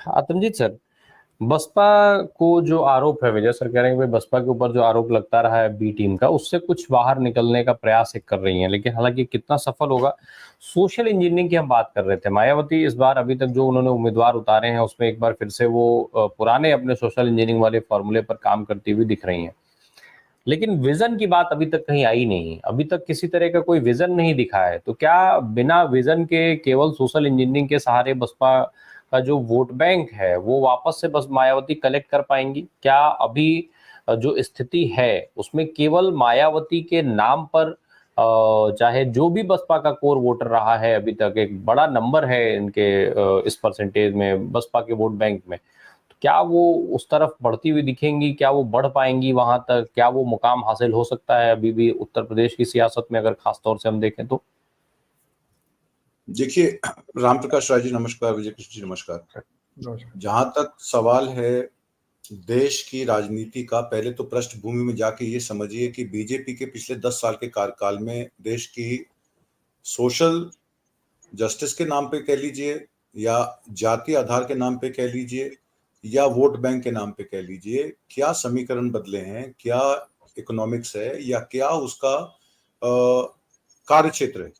आतंजीत sir, Baspa को जो आरोप है, विजय सर कह रहे हैं कि भाई बसपा के ऊपर जो आरोप लगता रहा है बी टीम का, उससे कुछ बाहर निकलने का प्रयास एक कर रही हैं, लेकिन हालांकि कितना सफल होगा। सोशल इंजीनियरिंग की हम बात कर रहे थे, मायावती इस बार अभी तक जो उन्होंने उम्मीदवार उतारे हैं उसमें एक बार फिर से वो पुराने अपने सोशल इंजीनियरिंग वाले फॉर्मूले पर काम करती हुई दिख रही हैं, लेकिन विजन की बात अभी तक कहीं आई नहीं। अभी तक किसी तरह का कोई विजन नहीं दिखा है, तो क्या बिना विजन के केवल सोशल इंजीनियरिंग के सहारे बसपा का जो वोट बैंक है वो वापस से बस मायावती कलेक्ट कर पाएंगी? क्या अभी जो स्थिति है उसमें केवल मायावती के नाम पर चाहे जो भी बसपा का कोर वोटर रहा है, अभी तक एक बड़ा नंबर है इनके इस परसेंटेज में बसपा के वोट बैंक में, क्या वो उस तरफ बढ़ती हुई दिखेंगी? क्या वो बढ़ पाएंगी वहां तक? क्या वो मुकाम हासिल हो सकता है अभी भी उत्तर प्रदेश की सियासत में, अगर खास तौर से हम देखें तो? देखिए, राम प्रकाश राय जी नमस्कार, विजय कृष्ण जी नमस्कार। जहां तक सवाल है देश की राजनीति का, पहले तो पृष्ठभूमि में जाके ये समझिए कि बीजेपी के पिछले 10 साल के कार्यकाल में देश की सोशल जस्टिस के नाम पे कह लीजिए, या जाति आधार के नाम पे कह लीजिए, या वोट बैंक के नाम पे कह लीजिए, क्या समीकरण बदले हैं, क्या इकोनॉमिक्स है, या क्या उसका कार्य क्षेत्र है।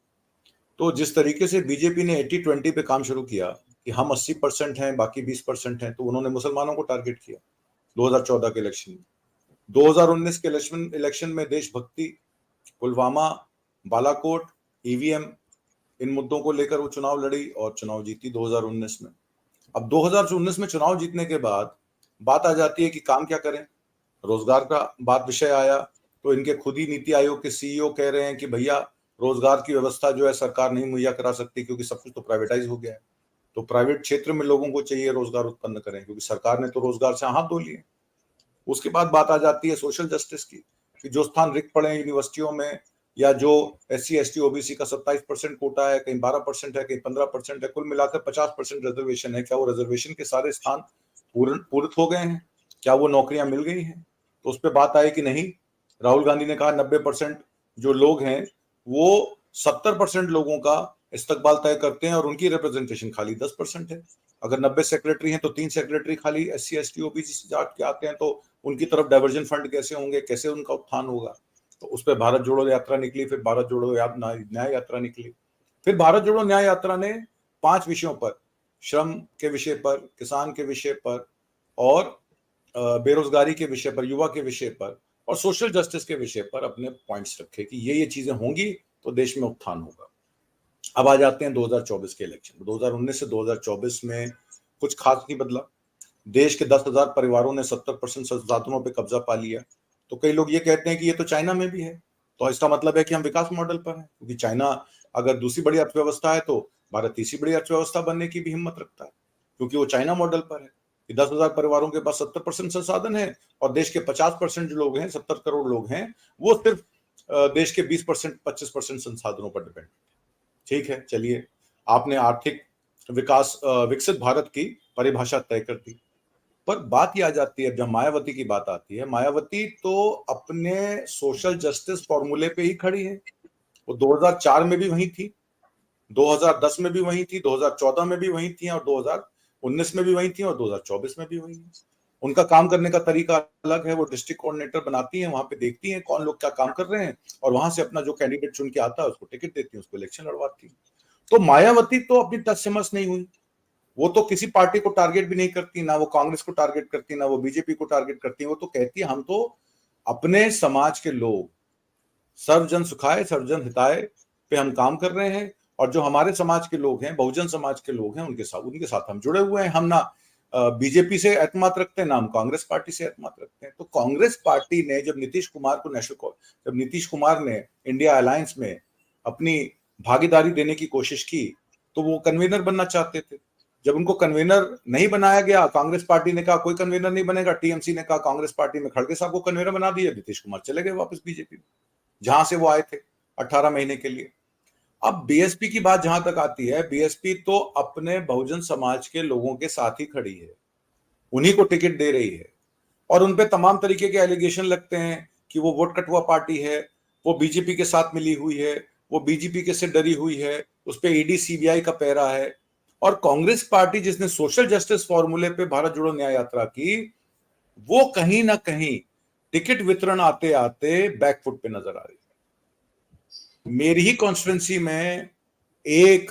तो जिस तरीके से बीजेपी ने 80-20 पे काम शुरू किया कि हम 80% हैं, बाकी 20% हैं, तो उन्होंने मुसलमानों को टारगेट किया 2014 के इलेक्शन में। 2019 के इलेक्शन में देशभक्ति, पुलवामा, बालाकोट, ईवीएम, इन मुद्दों को लेकर वो चुनाव लड़ी और चुनाव जीती 2019 में। अब 2019 में चुनाव जीतने के बाद बात आ जाती है कि काम क्या करें। रोजगार का बात विषय आया तो इनके खुद ही नीति आयोग के सीईओ कह रहे हैं कि भैया रोजगार की व्यवस्था जो है सरकार नहीं मुहैया करा सकती, क्योंकि सब कुछ तो प्राइवेटाइज हो गया है। तो प्राइवेट क्षेत्र में लोगों को चाहिए रोजगार उत्पन्न करें, क्योंकि सरकार ने तो रोजगार से हाथ धो लिए। उसके बाद बात आ जाती है सोशल जस्टिस की, कि जो स्थान रिक्त पड़े हैं यूनिवर्सिटियों में, या जो SC ST OBC का 27% कोटा है, कहीं 12% है, कहीं 15% है, कुल मिलाकर 50% रिजर्वेशन है। क्या वो रिजर्वेशन के सारे स्थान पूरित हो गए हैं? क्या वो नौकरियां मिल गई हैं? तो उस पर बात आई कि नहीं। राहुल गांधी ने कहा 90% जो लोग हैं वो 70% लोगों का इस्तकबाल तय करते हैं और उनकी रिप्रेजेंटेशन खाली 10% है। अगर 90 सेक्रेटरी हैं तो 3 सेक्रेटरी खाली SC ST OBC से जाट के आते हैं, तो उनकी तरफ डाइवर्जन फंड कैसे होंगे, कैसे उनका उत्थान होगा? तो उस पर भारत जोड़ो यात्रा निकली, फिर भारत जोड़ो न्याय यात्रा निकली। फिर भारत जोड़ो न्याय यात्रा ने 5 विषयों पर, श्रम के विषय पर, किसान के विषय पर, और बेरोजगारी के विषय पर, युवा के विषय पर, और सोशल जस्टिस के विषय पर अपने पॉइंट्स रखे कि ये चीजें होंगी तो देश में उत्थान होगा। अब आ जाते हैं 2024 के इलेक्शन। 2019 से 2024 में कुछ खास नहीं बदला। देश के 10,000 परिवारों ने 70% संसाधनों पे कब्जा पा लिया। तो कई लोग ये कहते हैं कि ये तो चाइना में भी है, तो इसका मतलब है कि हम विकास मॉडल पर हैं, क्योंकि चाइना अगर दूसरी बड़ी अर्थव्यवस्था है तो भारत तीसरी बड़ी अर्थव्यवस्था बनने की भी हिम्मत रखता है, क्योंकि वो चाइना मॉडल पर है कि 10,000 परिवारों के पास 70% संसाधन है, और देश के 50% जो लोग हैं, 70 करोड़ लोग हैं, वो सिर्फ देश के 20% 25% संसाधनों पर डिपेंड। ठीक है, चलिए, आपने आर्थिक विकास विकसित भारत की परिभाषा तय कर दी। पर बात यह आ जाती है, जब मायावती की बात आती है, मायावती तो अपने सोशल जस्टिस फॉर्मूले पे ही खड़ी है। वो 2004 में भी वही थी, 2010 में भी वही थी, 2014 में भी वही थी, और 2019 में भी वही थी, और 2024 में भी वही है। उनका काम करने का तरीका अलग है। वो डिस्ट्रिक्ट कोऑर्डिनेटर बनाती हैं, वहां पे देखती हैं कौन लोग क्या काम कर रहे हैं, और वहां से अपना जो कैंडिडेट चुन के आता है उसको टिकट देती है, उसको इलेक्शन लड़वाती है। तो मायावती तो अपनी टस से मस नहीं हुई। वो तो किसी पार्टी को टारगेट भी नहीं करती, ना वो कांग्रेस को टारगेट करती, ना वो बीजेपी को टारगेट करती। वो तो कहती है हम तो अपने समाज के लोग, सर्वजन सुखाय सर्वजन हिताय पे हम काम कर रहे हैं, और जो हमारे समाज के लोग हैं, बहुजन समाज के लोग हैं, उनके साथ हम जुड़े हुए हैं। हम ना बीजेपी से एतमाद रखते हैं, ना हम कांग्रेस पार्टी से एतमाद रखते हैं। तो कांग्रेस पार्टी ने जब नीतीश कुमार ने इंडिया अलायंस में अपनी भागीदारी देने की कोशिश की, तो वो कन्वीनर बनना चाहते थे। जब उनको कन्वीनर नहीं बनाया गया, कांग्रेस पार्टी ने कहा कोई कन्वीनर नहीं बनेगा, टीएमसी ने कहा कांग्रेस पार्टी में खड़गे साहब को कन्वीनर बना दिया, नीतीश कुमार चले गए वापस बीजेपी में, जहां से वो आए थे 18 महीने के लिए। अब बीएसपी की बात जहां तक आती है, बीएसपी तो अपने बहुजन समाज के लोगों के साथ ही खड़ी है, उन्हीं को टिकट दे रही है, और उनपे तमाम तरीके के एलिगेशन लगते हैं कि वो वोट कटुआ पार्टी है, वो बीजेपी के साथ मिली हुई है, वो बीजेपी के से डरी हुई है, उस पर ईडी सीबीआई का पहरा है, और कांग्रेस पार्टी जिसने सोशल जस्टिस फॉर्मूले पे भारत जोड़ो न्याय यात्रा की, वो कहीं ना कहीं टिकट वितरण आते आते बैकफुट पे नजर आ रही है। मेरी ही कॉन्स्टिट्यूंसी में एक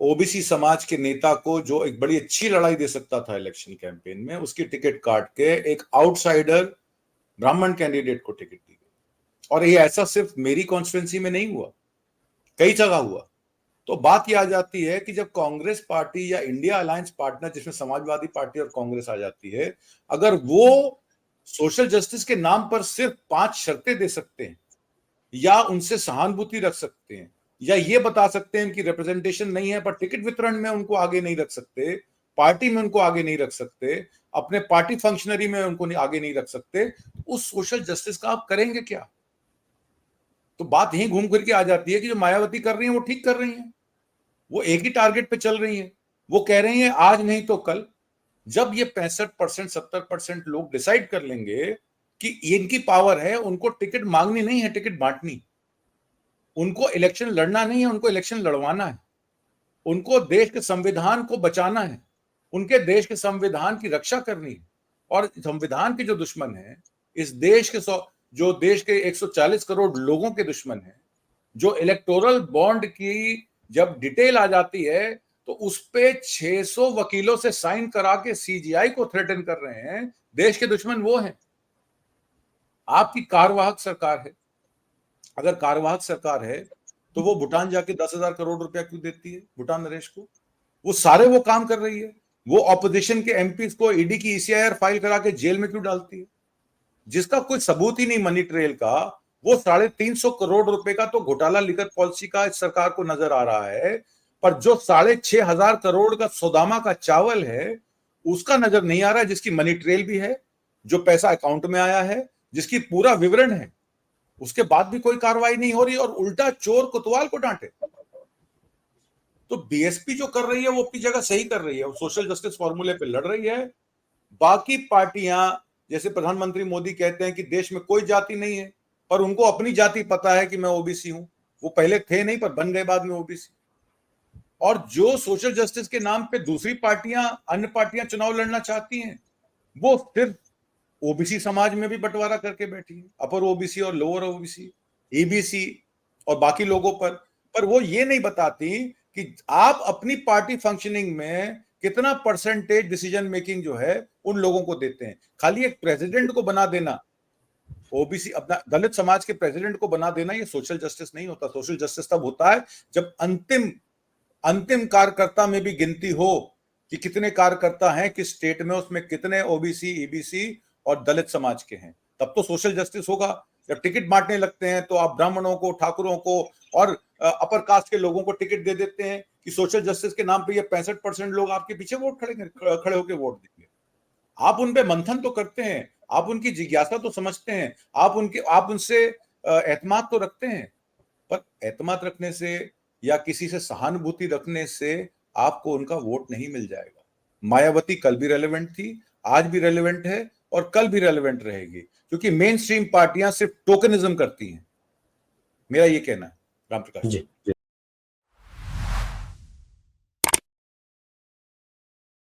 ओबीसी समाज के नेता को, जो एक बड़ी अच्छी लड़ाई दे सकता था इलेक्शन कैंपेन में, उसकी टिकट काट के एक आउटसाइडर ब्राह्मण कैंडिडेट को टिकट दी गई। और ये ऐसा सिर्फ मेरी कॉन्स्टिट्यूंसी में नहीं हुआ, कई जगह हुआ। तो बात यह आ जाती है कि जब कांग्रेस पार्टी या इंडिया अलायंस पार्टनर, जिसमें समाजवादी पार्टी और कांग्रेस आ जाती है, अगर वो सोशल जस्टिस के नाम पर सिर्फ 5 शर्तें दे सकते हैं, या उनसे सहानुभूति रख सकते हैं, या ये बता सकते हैं कि रिप्रेजेंटेशन नहीं है, पर टिकट वितरण में उनको आगे नहीं रख सकते, पार्टी में उनको आगे नहीं रख सकते, अपने पार्टी फंक्शनरी में उनको आगे नहीं रख सकते, उस सोशल जस्टिस का आप करेंगे क्या? तो बात यही घूम फिर के आ जाती है कि जो मायावती कर रही है वो ठीक कर रही है, वो एक ही टारगेट पे चल रही है। वो कह रही है आज नहीं तो कल, जब ये 65% 70% लोग डिसाइड कर लेंगे कि इनकी पावर है, उनको टिकट मांगनी नहीं है, टिकट बांटनी, उनको इलेक्शन लड़ना नहीं है, उनको इलेक्शन लड़वाना है, उनको देश के संविधान को बचाना है, उनके देश के संविधान की रक्षा करनी है। और संविधान के जो दुश्मन है, इस देश के जो देश के 140 करोड़ लोगों के दुश्मन है, जो इलेक्टोरल बॉन्ड की जब डिटेल आ जाती है तो उस पे 600 वकीलों से साइन करा के सीजीआई को थ्रेटन कर रहे हैं, देश के दुश्मन वो हैं। आपकी कार्यवाहक सरकार है, अगर कार्यवाहक सरकार है तो वो भूटान जाके 10,000 करोड़ रुपया क्यों देती है भूटान नरेश को? वो सारे वो काम कर रही है। वो ऑपोजिशन के एमपीज को ईडी की ईसीआईआर फाइल करा के जेल में क्यों डालती है? जिसका कोई सबूत ही नहीं मनी ट्रेल का, वो 350 करोड़ रुपए का तो घोटाला लिकर पॉलिसी का इस सरकार को नजर आ रहा है, पर जो 6,500 करोड़ का सोदामा का चावल है उसका नजर नहीं आ रहा है, जिसकी मनी ट्रेल भी है, जो पैसा अकाउंट में आया है, जिसकी पूरा विवरण है, उसके बाद भी कोई कार्रवाई नहीं हो रही और उल्टा चोर कोतवाल को डांटे। तो बीएसपी जो कर रही है वो अपनी जगह सही कर रही है, वो सोशल जस्टिस फॉर्मूले पे लड़ रही है। बाकी पार्टियां, जैसे प्रधानमंत्री मोदी कहते हैं कि देश में कोई जाति नहीं है, पर उनको अपनी जाति पता है कि मैं ओबीसी हूं। वो पहले थे नहीं, पर बन गए बाद में ओबीसी। और जो सोशल जस्टिस के नाम पे दूसरी पार्टियां, अन्य पार्टियां चुनाव लड़ना चाहती हैं, वो सिर्फ ओबीसी समाज में भी बंटवारा करके बैठी है, अपर ओबीसी और लोअर ओबीसी, ईबीसी और बाकी लोगों पर वो ये नहीं बताती कि आप अपनी पार्टी फंक्शनिंग में कितना परसेंटेज डिसीजन मेकिंग जो है उन लोगों को देते हैं। खाली एक प्रेसिडेंट को बना देना, ओबीसी अपना दलित समाज के प्रेसिडेंट को बना देना, ये सोशल जस्टिस नहीं होता। सोशल जस्टिस तब होता है जब अंतिम कार्यकर्ता में भी गिनती हो कि कितने कार्यकर्ता हैं किस स्टेट में, उसमें कितने ओबीसी, ईबीसी और दलित समाज के हैं, तब तो सोशल जस्टिस होगा। जब टिकट बांटने लगते हैं तो आप ब्राह्मणों को, ठाकुरों को और अपर कास्ट के लोगों को टिकट दे देते हैं कि सोशल जस्टिस के नाम पे ये 65% लोग आपके पीछे खड़े होकर वोट देंगे। आप उन पे मंथन तो करते हैं, आप उनकी जिज्ञासा तो समझते हैं, आप उनसे एतमाद तो रखते हैं, पर एतमाद रखने से या किसी से सहानुभूति रखने से आपको उनका वोट नहीं मिल जाएगा। मायावती कल भी रेलेवेंट थी, आज भी रेलेवेंट है और कल भी रेलेवेंट रहेगी, क्योंकि मेन स्ट्रीम पार्टियां सिर्फ टोकनिज्म करती हैं। मेरा ये कहना है। राम प्रकाश जी।